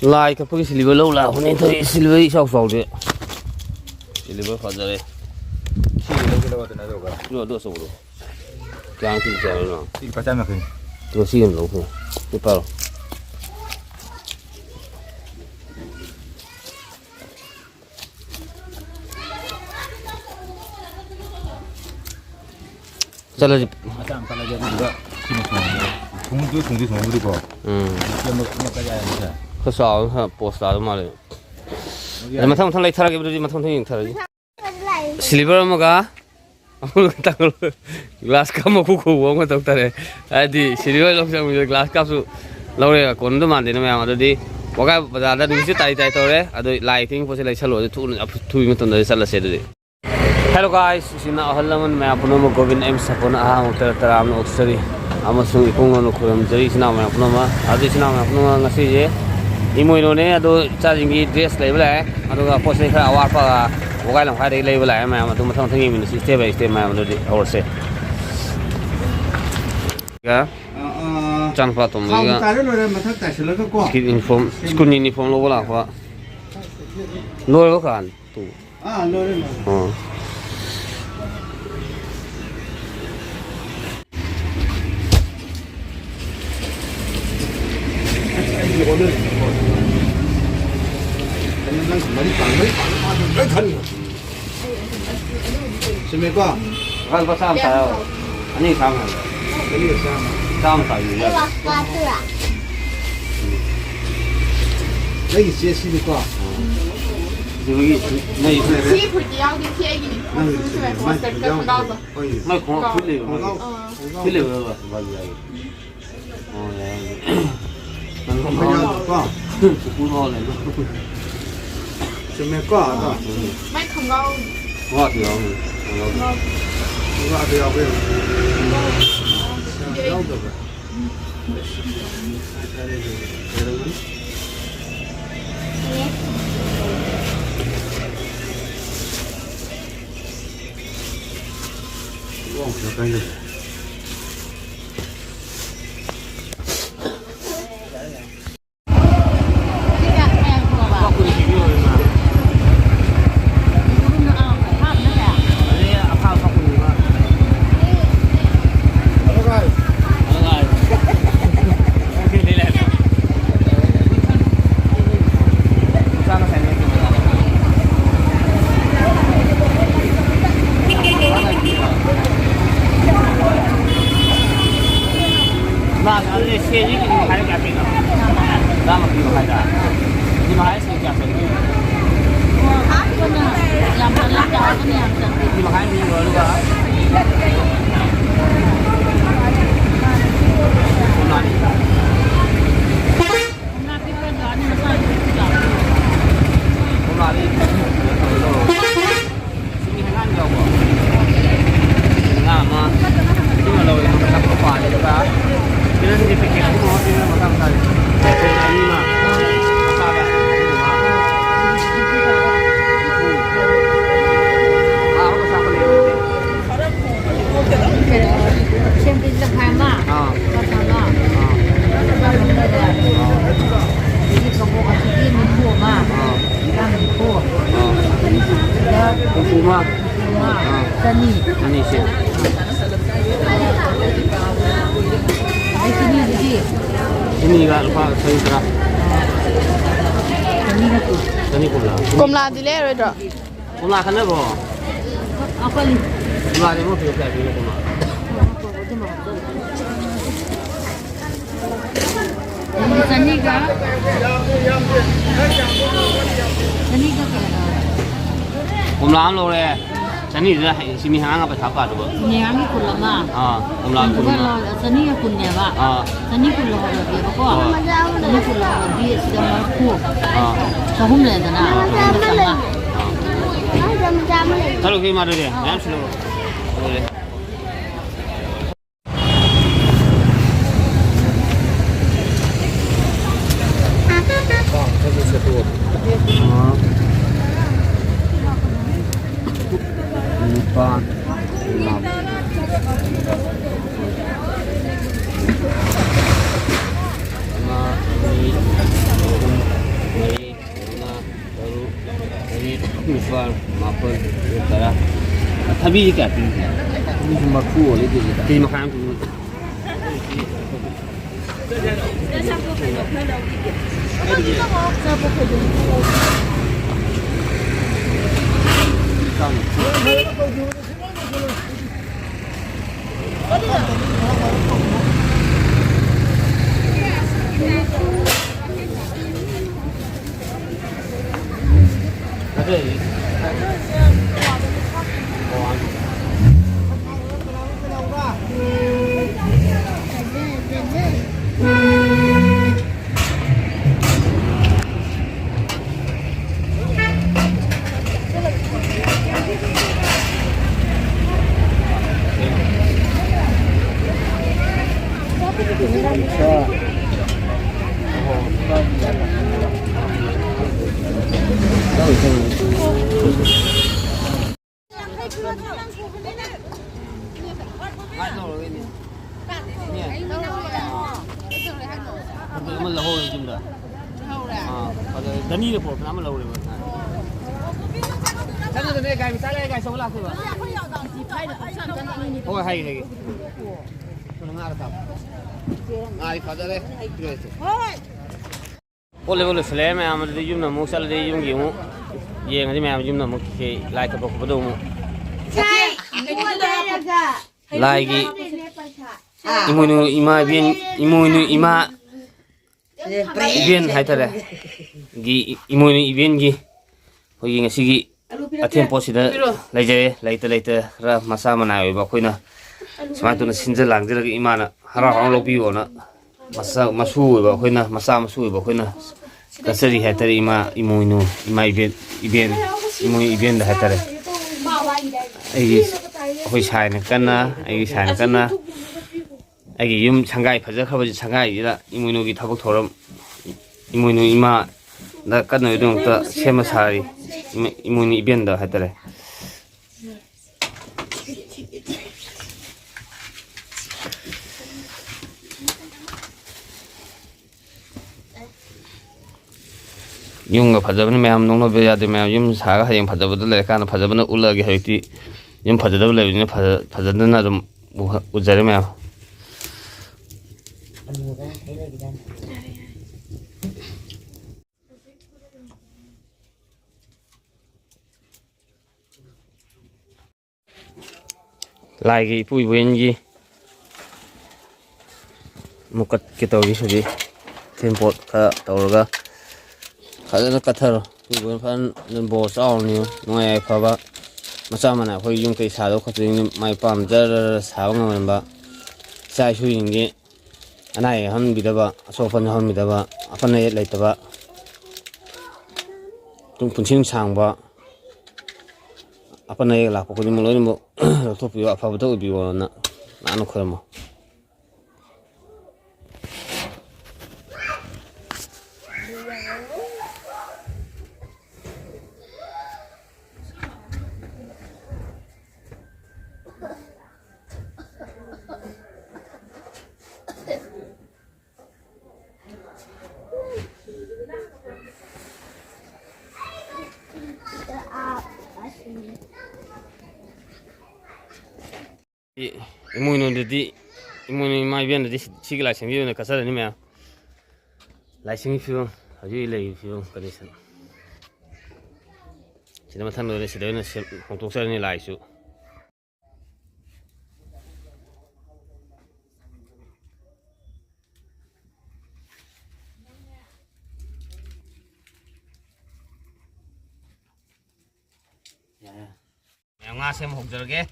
Lai ka pagi silver lâu là hôm nay thấy silver sao sao đấy silver phát ra đấy rồi đua số rồi càng thì giờ rồi thì phải xem là cái tôi xin lâu không cái bao chắc là macam kalau jadi juga sini thùng đi bỏ yang mau kayak gituเขาสอนฮะโพสต์อะไรมาเลยแต่มาทำไรทาร์กิบดูดิมาทำยังทาร์กิซิลิเวอร์มั้งกะเอาลูกตั้งเลยกลาสคัพมาคู่ๆวงมาตกตาเลยไอ้ดิซิลิเวอร์ลองจังมีกลาสคัพสุเราเลยคนดูมันดีนะแม่มาดูดิว่าก็ภาษาด้านนู้นที่ตายตัวเลยอะดูไลท์ที่พอสิไลท์ชะลอจะทุยมันตัวนี้สั่นละเสียดูดิ Hello guys, sina ahallaman मैं अपनों में Govind M सपना आहा उत्तर तराम में उत्सरी अमसुंग इपुंगों में खुरम जरी sina मैं अपनों में आदि sina मैं अपनों में ngasi je इमोइनो ने अदो चार्जिंग की ड्रेस लेवल है अदो का पोसे खरा आवार पा वगाई लंग खाई लेवल है मैं अदो मथंग थंगी मिन स्टेप बाय स्टेप मैं अदो और से क्या चांद पा तुम ये का स्किन यूनिफॉर्म स्कूल यूनिफॉर्म लोगों ला हुआ लोग लोग कान तू लोग Sini kok. Kan pasang saya. Ini sama. Ini sama. Sama saya. Lagi sini kok. Jadi, ini. Sih pergi yang di sini. Masih terkenal. Mai kau pilih. Pilih berapa? Bagi. Oh ya. Nanti kok. Sepuluh orang. Sini kok. Mai không đâu. Wah, dia. Enggak ada apa. Jauh tuh. Wah, siapa ini? Mà cái xe như cái mà hai cái gì nào? Ra mà kiểu hai cái. Nhưng mà hai xe cái gì? Làm cho cái này. Nhưng mà hai gì rồi luôn à? Hôm nay đi. Xin hai ngàn nhiều không? Ngàn mà. Nhưng mà lâu rồi nó không có phải được cả. Kita ni fikir aku mau dia makan tadi. Ini mah. Makan ya. Aku siapa ni? Sempre kita kama. Kama. Jadi kamu kasih dia minum mah. Kita minum. Kumah. Tani. Tani sih. Ini enggak lupa saya serah. Tani pula. Kumla dile rồi đó. Kumla kan apa? Apa ni? Kumla ni mau pilih pilih kumla. Tani ka? Tani ka kaya? Kumla am lo le. Tani dah sini hang apa siapa tu? Ni kami kulama. Kumla kumla. Tani ka kunya ba? Tani kulo ko dia ko. Tani kulo ko dia sudah mampu. Sahum le dana. Kalau kita mana dia? Yang selalu. Boleh. Empat, enam, lima, Nispal, maupun utara. Tapi jika ini cuma full itu kita. di makanan tu. Mình là hồi chừng đó. Đợt này là phổ lắm lâu rồi mà. Chắc là đây cái sai đây cái số là thôi. Ôi hay hay. Nó ngã ra. Ai phá ra đây. Ôi Slam mà mình đi dùng nó mua sắm đi dùng gì mua. Về ngày mai dùng nó mua cái lại cái bọc đồ mua. Lại cái imunu ima event hai tare gi imunu event gi hogi ngasi gi athem posida laite ra masa mana oi ba khoina sama tu na sinja langjira gi imana hara hang lobi ona masa masu oi ba khoina masa masu oi ba khoina kasari hai tare imunu event hai tare ai hoi sai na kana ai yum sangai phaja khabaji sangai ira imunu gi thabuk thoram imunu ima da kanoi dong ta sema sari imunu event da hatare yung ga phajabani mayam nongno be yade mayam yum saga hayang phajabada le kana phajabana ulagi haiti yum phajadab le ni phajadana dum ujare mayam lagi pui buenji mukat kita wis di tempot ka tawga kada kathar pui buen fan nen bo saw ni noi fa ba macha mana khoi yung kai sa do khating mai pam jar sa ngam ba sai shu yin gi anai han bidaba so fan han bidaba afan ye laitaba tung punching changba apa naik lah pokoknya mulai ni tu piu apa betul piu na anu kerana imunu dedi imunu mai bian dedi sigla sing biu na kasar ni me lai sing fiu haju ile fiu condition sida mathan le sida na hongtok sar ni lai su ya nga sem hokjar ge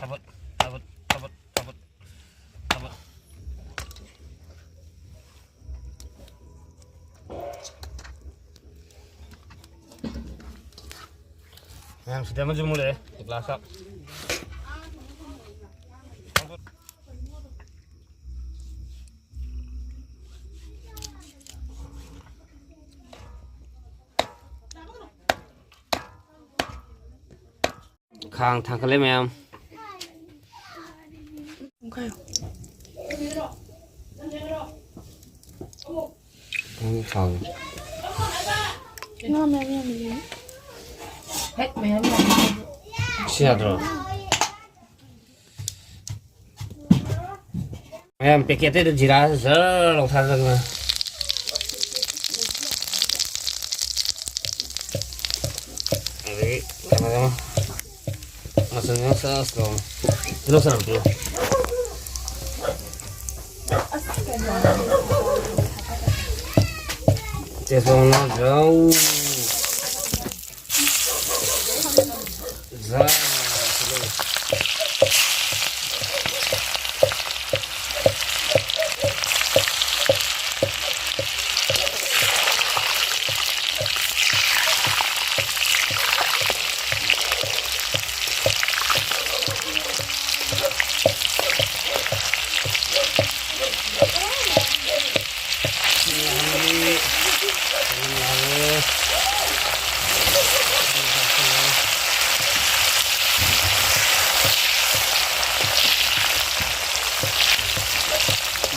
Tabut. Yang sudah maju mulai kelas up. Khang thang kali em. không Phòng hết mẹ em Xe rồi em packet itu jira giờ lòng than rồi mà đấy sama-sama maksudnya sesuatu terus nanti Tesongnya jauh jauh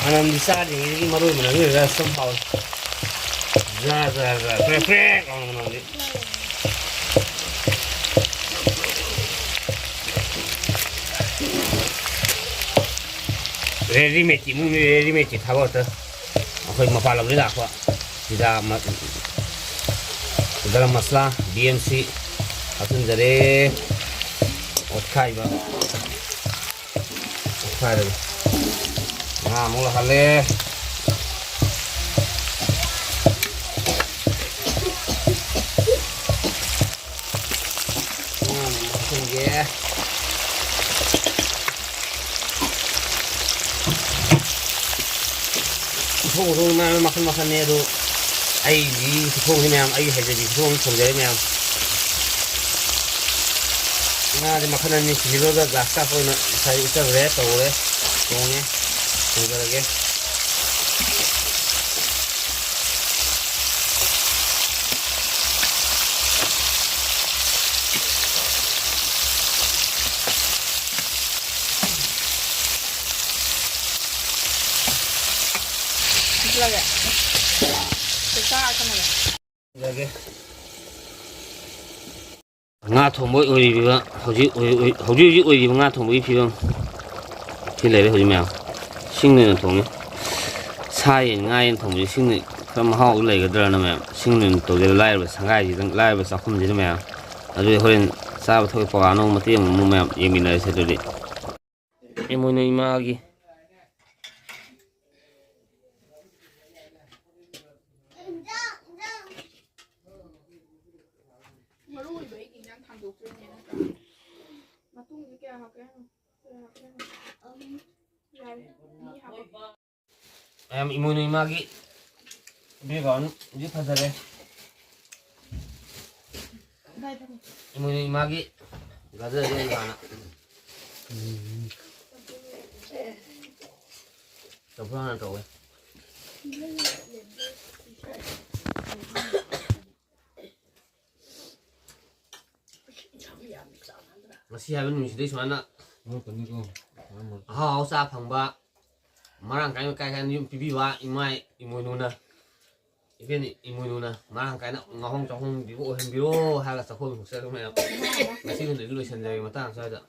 Anam bisa ini maru mana ni dah somehow. Frek orang mana ni. Ready made ni ready made thabo ta. Aku mau palau ni dah aku. Tidak dalam masalah BMC aku jadi okai ba. Okai dah. Nah, mulai kali. Nah, makan dia. Thong makan ni tu. Ai di thong ni macam ai hanya di thong jadi macam. Nah, di makanan ni kilo dah gas apa nak saya usah red tahu le, thongnya. Tunggu lagi. lagi. Kita akan lagi. Lagi. Nga thong mỗi ơi đi vợ, hầu như ơi đi nga thong mỗi phi vợ, thì lấy hầu như mèo, sinh nên thong nhé, sai ngay thong mỗi sinh nên, cái mà họ lấy cái đó là mèo, sinh nên tổ chức lại rồi sang cái gì đang lại rồi sao không gì đó mèo, rồi hồi nên sao thôi bỏ anh ông mà tiền mua mèo, em mình lại sẽ được đi, em muốn này mà gì. Em imun ni magi begon di pasare imun ni magi gaza dia gana coba nak tahu masih habis mesti di mana hao sa phangba marang kai kan yum pipi wa imai imununa iken imununa marang kai na ngahong chong di bo hen biro ha ga sa khon sa me masih kan dulu sen jai mata sa da